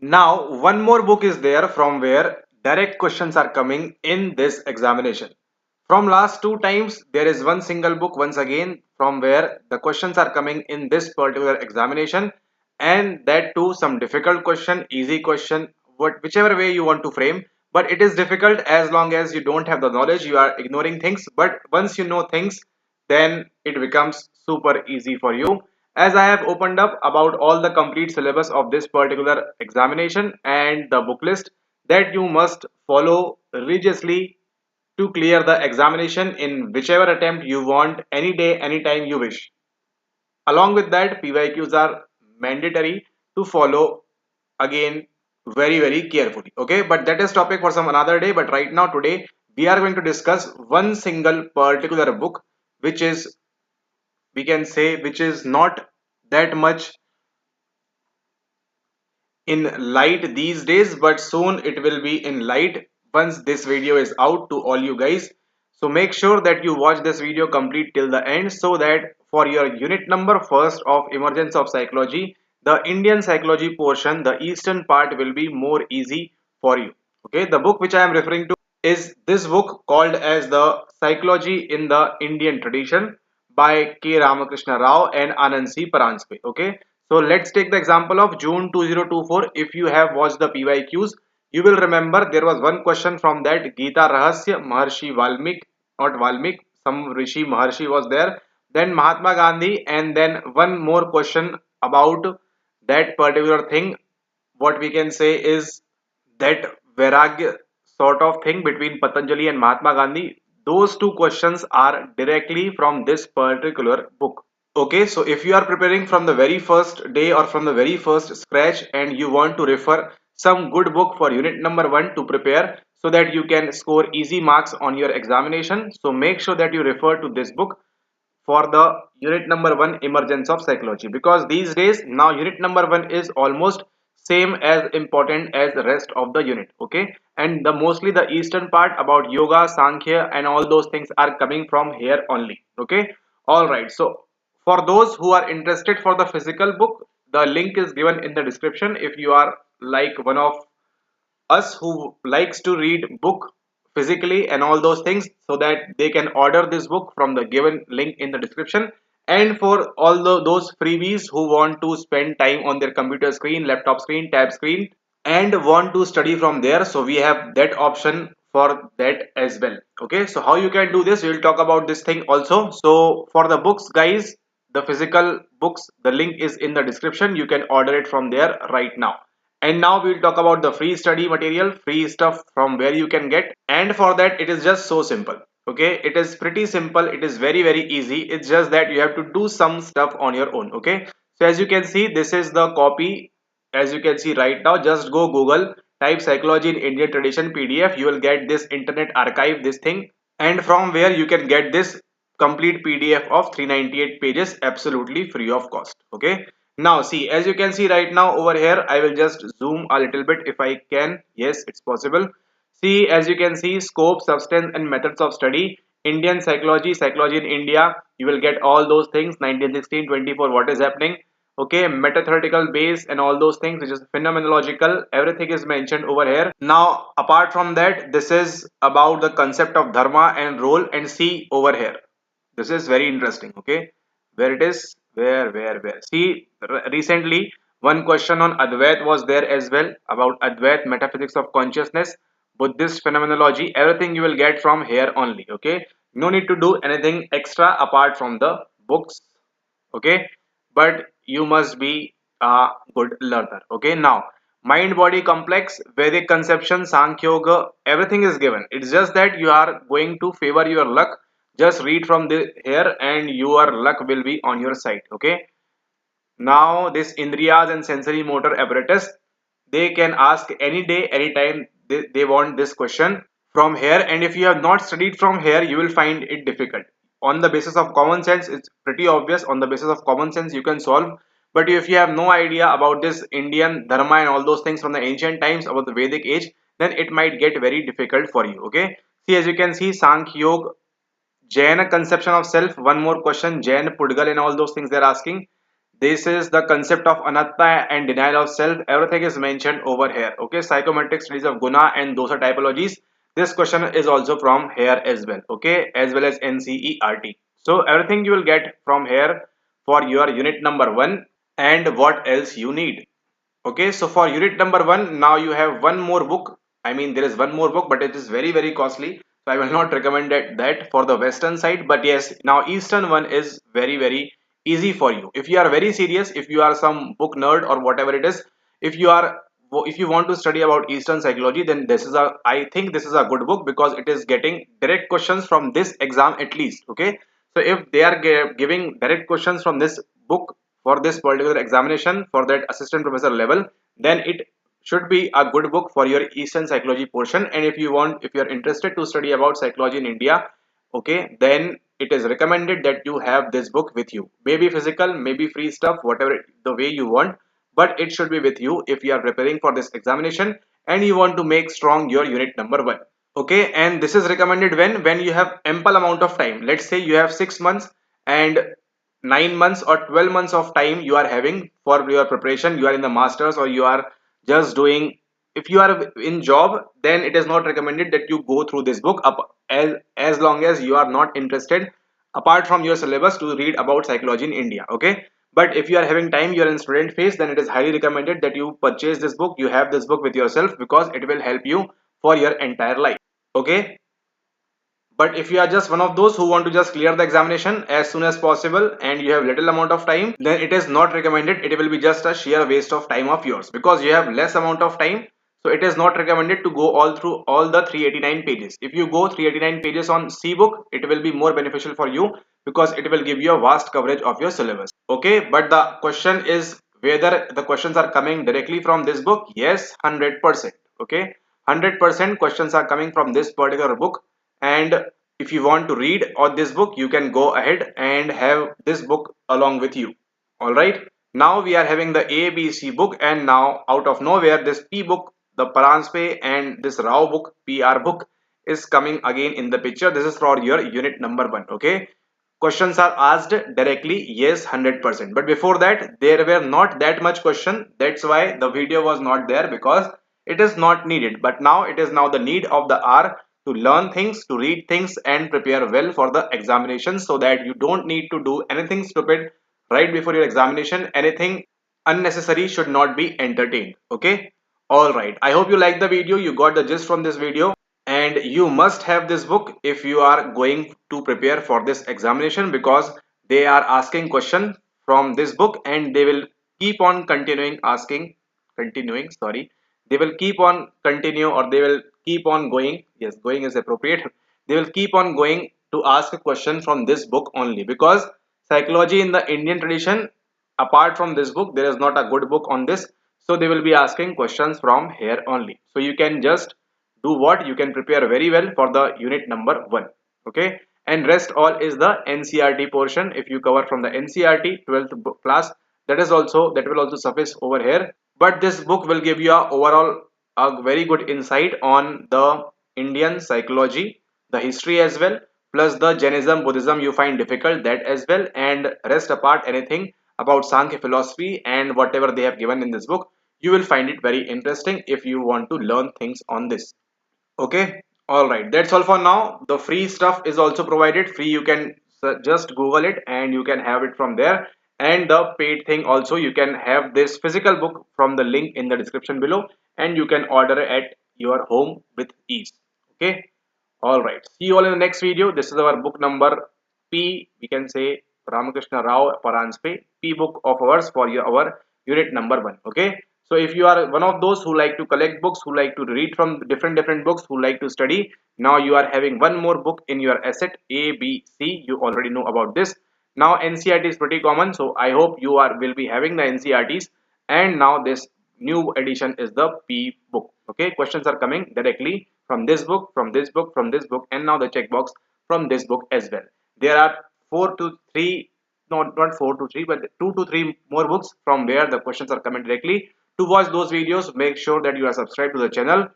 Now, one more book is there from where direct questions are coming in this examination. From last two times, there is one single book once again from where the questions are coming in this particular examination, and that too some difficult question, easy question, whichever way you want to frame. But it is difficult as long as you don't have the knowledge, you are ignoring things. But once you know things, then it becomes super easy for you, as I have opened up about all the complete syllabus of this particular examination and the book list that you must follow religiously to clear the examination in whichever attempt you want, any day, anytime you wish. Along with that, PYQs are mandatory to follow again very carefully. Okay, but that is topic for some another day. But right now, today, we are going to discuss one single particular book, which is, we can say, which is not that much in light these days, but soon it will be in light once this video is out to all you guys. So make sure that you watch this video complete till the end, so that for your unit number first of Emergence of Psychology, the Indian psychology portion, the eastern part will be more easy for you. Okay, the book which I am referring to is this book called as the Psychology in the Indian Tradition by K. Ramakrishna Rao and Anand C. Paranspe. Okay, so let's take the example of June 2024. If you have watched the PYQs, you will remember there was one question from that Gita Rahasya, Maharshi Valmik, not Valmik, some Rishi Maharshi was there. Then Mahatma Gandhi, and then one more question about that particular thing. What we can say is that Vairagya sort of thing between Patanjali and Mahatma Gandhi. Those two questions are directly from this particular book. Okay, so if you are preparing from the very first day or from the very first scratch and you want to refer some good book for unit number 1 to prepare so that you can score easy marks on your examination, so make sure that you refer to this book for the unit number 1 Emergence of Psychology, because these days now unit number 1 is almost same as important as the rest of the unit. Okay, and the mostly the eastern part about yoga, sankhya and all those things are coming from here only. Okay, all right, so for those who are interested for the physical book, the link is given in the description. If you are like one of us who likes to read book physically and all those things, so that they can order this book from the given link in the description. And for all those freebies who want to spend time on their computer screen, laptop screen, tab screen and want to study from there, so we have that option for that as well. Okay, so how you can do this, we will talk about this thing also. So for the books guys, the physical books, the link is in the description, you can order it from there right now. And now we'll talk about the free study material, free stuff from where you can get. And for that, it is just so simple. Okay, it is pretty simple. It is very easy. It's just that you have to do some stuff on your own. Okay, so as you can see, this is the copy. As you can see right now, just go Google, type psychology in Indian tradition PDF. You will get this internet archive, this thing, and from where you can get this complete PDF of 398 pages absolutely free of cost. Okay, now see, as you can see right now over here, I will just zoom a little bit if I can. Yes, it's possible. See, as you can see, scope, substance and methods of study, Indian psychology, psychology in India. You will get all those things, 1916, 24, what is happening. Okay, meta-theoretical base and all those things, which is phenomenological, everything is mentioned over here. Now, apart from that, this is about the concept of dharma and role, and see over here. This is very interesting. Okay, where it is, where see, recently one question on Advait was there as well, about Advait, metaphysics of consciousness, Buddhist phenomenology. Everything you will get from here only. Okay, no need to do anything extra apart from the books. Okay, but you must be a good learner. Okay, now mind body complex, Vedic conception, Sankhya Yoga, everything is given. It's just that you are going to favor your luck. Just read from the here and your luck will be on your side. Okay, now this Indriyas and sensory motor apparatus, they can ask any day, anytime they want this question from here. And if you have not studied from here, you will find it difficult. On the basis of common sense, it's pretty obvious. On the basis of common sense, you can solve. But if you have no idea about this Indian dharma and all those things from the ancient times, about the Vedic age, then it might get very difficult for you. Okay. See, as you can see, Sankhya Yoga, Jaina conception of self. One more question, Jain, Pudgal and all those things they're asking. This is the concept of anatta and denial of self. Everything is mentioned over here. Okay, psychometric studies of guna and dosa typologies. This question is also from here as well. Okay, as well as NCERT. So everything you will get from here for your unit number 1 and what else you need. Okay, so for unit number 1, now you have one more book. I mean, there is one more book, but it is very, very costly. So I will not recommend that for the Western side. But yes, now Eastern one is very, very easy for you. If you are very serious, if you are some book nerd or whatever it is, if you are if you want to study about Eastern psychology, then this is a I think this is a good book because it is getting direct questions from this exam at least. Okay, so if they are giving direct questions from this book for this particular examination for that assistant professor level, then it should be a good book for your Eastern psychology portion. And if you are interested to study about psychology in India, okay, then it is recommended that you have this book with you. Maybe physical, maybe free stuff, whatever the way you want, but it should be with you if you are preparing for this examination and you want to make strong your unit number 1. Okay, and this is recommended when you have ample amount of time. Let's say you have 6 months and 9 months or 12 months of time you are having for your preparation. You are in the masters or you are just doing, if you are in job, then it is not recommended that you go through this book up as long as you are not interested apart from your syllabus to read about psychology in India. Okay, but if you are having time, you are in student phase, then it is highly recommended that you purchase this book, you have this book with yourself, because it will help you for your entire life. Okay, but if you are just one of those who want to just clear the examination as soon as possible and you have little amount of time, then it is not recommended. It will be just a sheer waste of time of yours because you have less amount of time. So it is not recommended to go all through all the 389 pages. If you go 389 pages on C book, it will be more beneficial for you because it will give you a vast coverage of your syllabus. Okay, but the question is whether the questions are coming directly from this book. Yes, 100%. Okay, 100% questions are coming from this particular book. And if you want to read on this book, you can go ahead and have this book along with you. All right, now we are having the ABC book, and now out of nowhere this P book, the Paranspe, and this Rao book, PR book, is coming again in the picture. This is for your unit number 1. Okay, questions are asked directly, yes, 100%. But before that there were not that much question. That's why the video was not there, because it is not needed. But now it is now the need of the hour to learn things, to read things, and prepare well for the examination, so that you don't need to do anything stupid right before your examination. Anything unnecessary should not be entertained. Okay, all right, I hope you liked the video, you got the gist from this video, and you must have this book if you are going to prepare for this examination, because they are asking question from this book and they will keep on continuing, sorry, they will keep on continue, or they will keep on going, yes, going is appropriate, they will keep on going to ask a question from this book only, because psychology in the Indian tradition, apart from this book, there is not a good book on this. So they will be asking questions from here only. So you can just do what, you can prepare very well for the unit number 1. Okay, and rest all is the NCERT portion. If you cover from the NCERT 12th class, that will also suffice over here. But this book will give you a overall a very good insight on the Indian psychology, the history as well, plus the Jainism, Buddhism you find difficult, that as well, and rest apart anything about Sankhya philosophy and whatever they have given in this book, you will find it very interesting if you want to learn things on this. Okay, all right, that's all for now. The free stuff is also provided free. You can just Google it and you can have it from there. And the paid thing also, you can have this physical book from the link in the description below, and you can order it at your home with ease. Okay, all right, see you all in the next video. This is our book number P, we can say Ramakrishna Rao Paranspe, P book of ours for our unit number 1. Okay, so if you are one of those who like to collect books, who like to read from different books, who like to study, now you are having one more book in your asset, A, B, C. You already know about this. Now NCERT is pretty common, so I hope you are will be having the NCERTs. And now this new edition is the P book. Okay, questions are coming directly from this book, from this book, from this book, and now the checkbox from this book as well. There are 4 to 3, not 4 to 3, but 2 to 3 more books from where the questions are coming directly. To watch those videos, make sure that you are subscribed to the channel,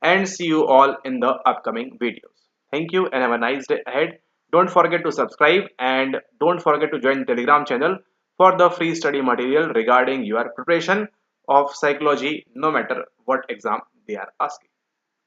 and see you all in the upcoming videos. Thank you and have a nice day ahead. Don't forget to subscribe and don't forget to join the Telegram channel for the free study material regarding your preparation of psychology, no matter what exam they are asking.